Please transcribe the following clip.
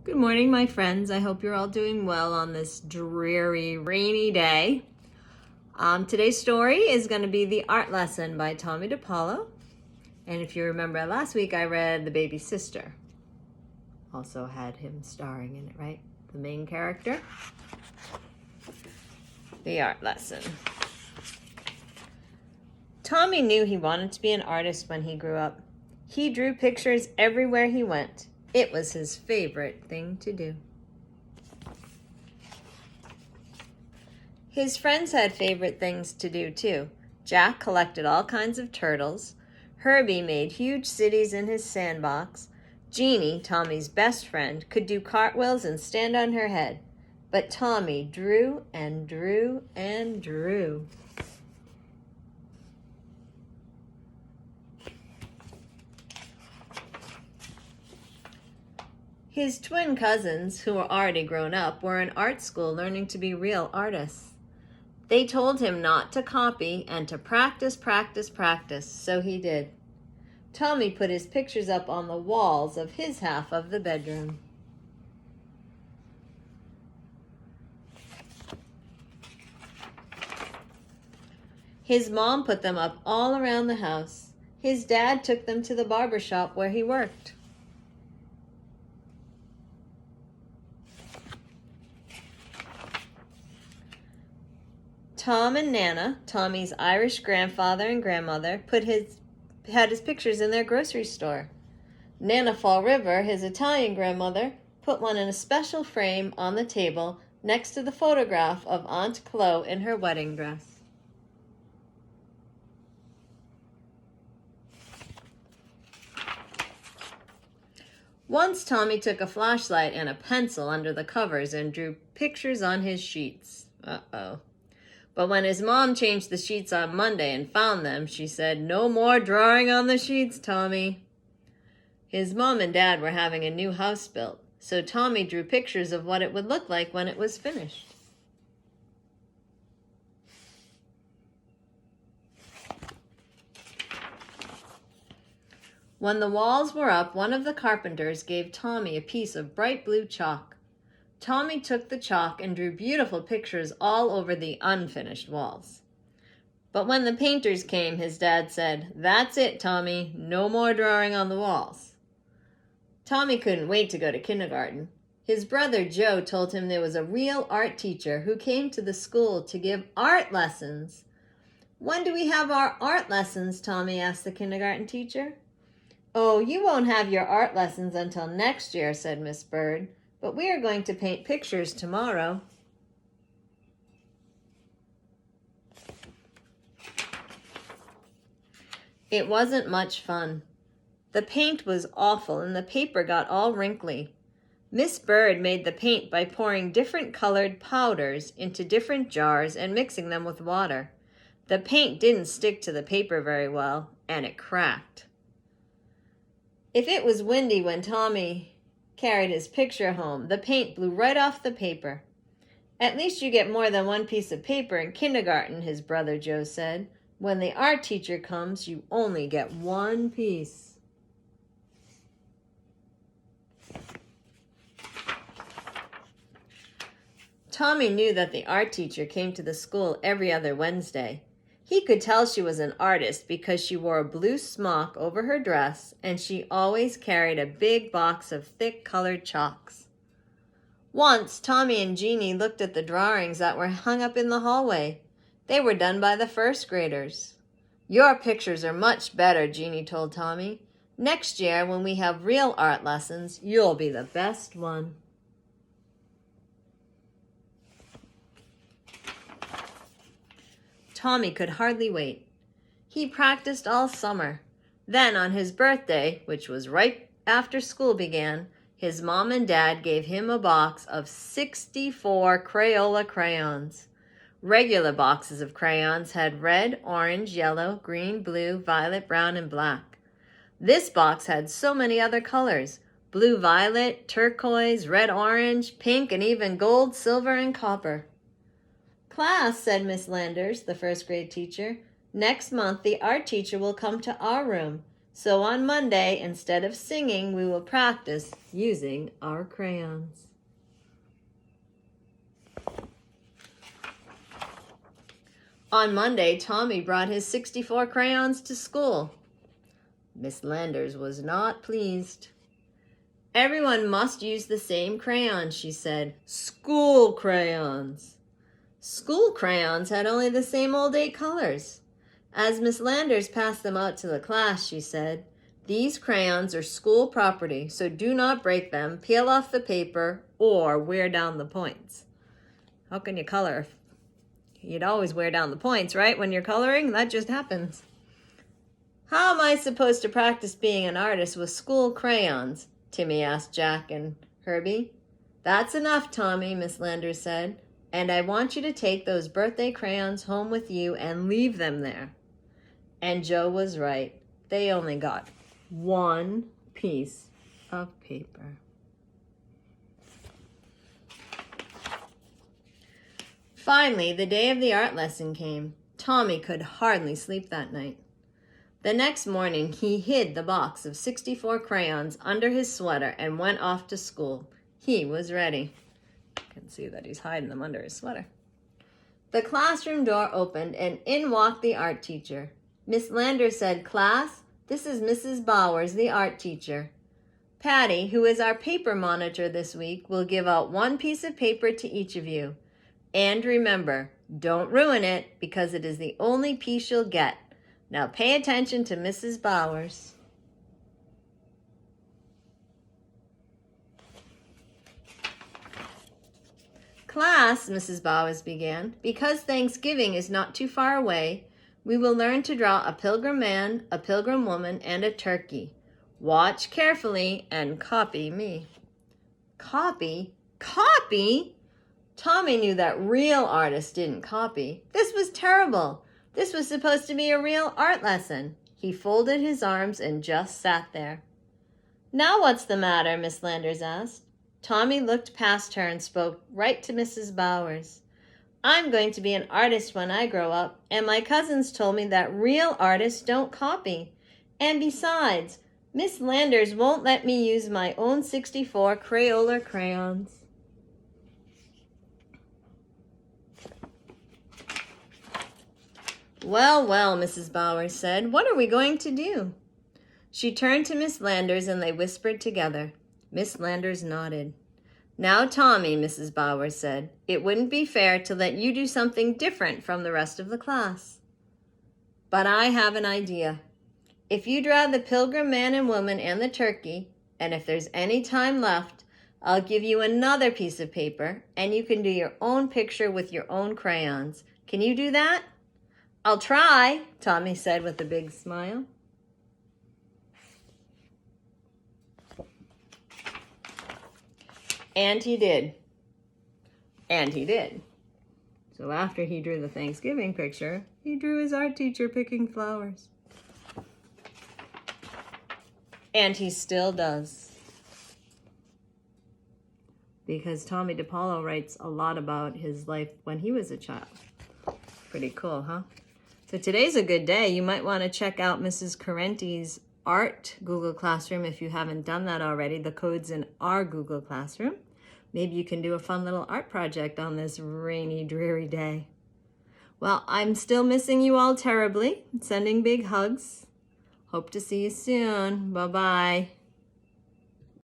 Good morning, my friends. I hope you're all doing well on this dreary, rainy day. Today's story is going to be The Art Lesson by Tomie dePaola. And if you remember last week, I read The Baby Sister. Also had him starring in it, right? The main character. The Art Lesson. Tomie knew he wanted to be an artist when he grew up. He drew pictures everywhere he went. It was his favorite thing to do. His friends had favorite things to do too. Jack collected all kinds of turtles. Herbie made huge cities in his sandbox. Jeannie, Tommie's best friend, could do cartwheels and stand on her head. But Tomie drew and drew and drew. His twin cousins, who were already grown up, were in art school learning to be real artists. They told him not to copy and to practice, practice, practice, so he did. Tomie put his pictures up on the walls of his half of the bedroom. His mom put them up all around the house. His dad took them to the barber shop where he worked. Tom and Nana, Tommie's Irish grandfather and grandmother, had his pictures in their grocery store. Nana Fall River, his Italian grandmother, put one in a special frame on the table next to the photograph of Aunt Chloe in her wedding dress. Once Tomie took a flashlight and a pencil under the covers and drew pictures on his sheets. Uh-oh. But when his mom changed the sheets on Monday and found them, she said, "No more drawing on the sheets, Tomie." His mom and dad were having a new house built, so Tomie drew pictures of what it would look like when it was finished. When the walls were up, one of the carpenters gave Tomie a piece of bright blue chalk. Tomie took the chalk and drew beautiful pictures all over the unfinished walls. But when the painters came, his dad said, "That's it, Tomie, no more drawing on the walls." Tomie couldn't wait to go to kindergarten. His brother Joe told him there was a real art teacher who came to the school to give art lessons. "When do we have our art lessons?" Tomie asked the kindergarten teacher. "Oh, you won't have your art lessons until next year," said Miss Bird. "But we are going to paint pictures tomorrow." It wasn't much fun. The paint was awful and the paper got all wrinkly. Miss Bird made the paint by pouring different colored powders into different jars and mixing them with water. The paint didn't stick to the paper very well, and it cracked. If it was windy when Tomie carried his picture home, the paint blew right off the paper. "At least you get more than one piece of paper in kindergarten," his brother Joe said. "When the art teacher comes, you only get one piece." Tomie knew that the art teacher came to the school every other Wednesday. He could tell she was an artist because she wore a blue smock over her dress and she always carried a big box of thick colored chalks. Once, Tomie and Jeannie looked at the drawings that were hung up in the hallway. They were done by the first graders. "Your pictures are much better," Jeannie told Tomie. "Next year, when we have real art lessons, you'll be the best one." Tomie could hardly wait. He practiced all summer. Then on his birthday, which was right after school began, his mom and dad gave him a box of 64 Crayola crayons. Regular boxes of crayons had red, orange, yellow, green, blue, violet, brown, and black. This box had so many other colors: blue, violet, turquoise, red, orange, pink, and even gold, silver, and copper. "Class," said Miss Landers, the first grade teacher, "next month the art teacher will come to our room. So on Monday, instead of singing, we will practice using our crayons. On Monday, Tommy brought his 64 crayons to school. Miss Landers was not pleased. Everyone must use the same crayons, she said. School crayons. School crayons had only the same old 8 colors. As Miss Landers passed them out to the class, she said, "These crayons are school property, so do not break them, peel off the paper, or wear down the points." How can you color? You'd always wear down the points, right? When you're coloring, that just happens. How am I supposed to practice being an artist with school crayons? Timmy asked Jack and Herbie. That's enough, Tommy, Miss Landers said. And I want you to take those birthday crayons home with you and leave them there. And Joe was right. They only got 1 piece of paper. Finally, the day of the art lesson came. Tommy could hardly sleep that night. The next morning, he hid the box of 64 crayons under his sweater and went off to school. He was ready. You can see that he's hiding them under his sweater. The classroom door opened, and in walked the art teacher. Miss Landers said, "Class, this is Mrs. Bowers, the art teacher. Patty, who is our paper monitor this week, will give out 1 piece of paper to each of you. And remember, don't ruin it because it is the only piece you'll get. Now pay attention to Mrs. Bowers." Class, Mrs. Bowers began, because Thanksgiving is not too far away, we will learn to draw a pilgrim man, a pilgrim woman, and a turkey. Watch carefully and copy me. Copy? Copy? Tommy knew that real artists didn't copy. This was terrible. This was supposed to be a real art lesson. He folded his arms and just sat there. Now what's the matter? Miss Landers asked. Tommy looked past her and spoke right to Mrs. Bowers. I'm going to be an artist when I grow up, and my cousins told me that real artists don't copy. And besides, Miss Landers won't let me use my own 64 Crayola crayons. Well, well, Mrs. Bowers said, what are we going to do? She turned to Miss Landers and they whispered together. Miss Landers nodded. Now, Tommy, Mrs. Bowers said, it wouldn't be fair to let you do something different from the rest of the class. But I have an idea. If you draw the pilgrim man and woman and the turkey, and if there's any time left, I'll give you another piece of paper, and you can do your own picture with your own crayons. Can you do that? I'll try, Tommy said with a big smile. And he did. And he did. So after he drew the Thanksgiving picture, he drew his art teacher picking flowers. And he still does. Because Tommy DePaulo writes a lot about his life when he was a child. Pretty cool, huh? So today's a good day. You might want to check out Mrs. Carenti's art Google Classroom if you haven't done that already. The code's in our Google Classroom. Maybe you can do a fun little art project on this rainy, dreary day. Well, I'm still missing you all terribly. Sending big hugs. Hope to see you soon. Bye-bye.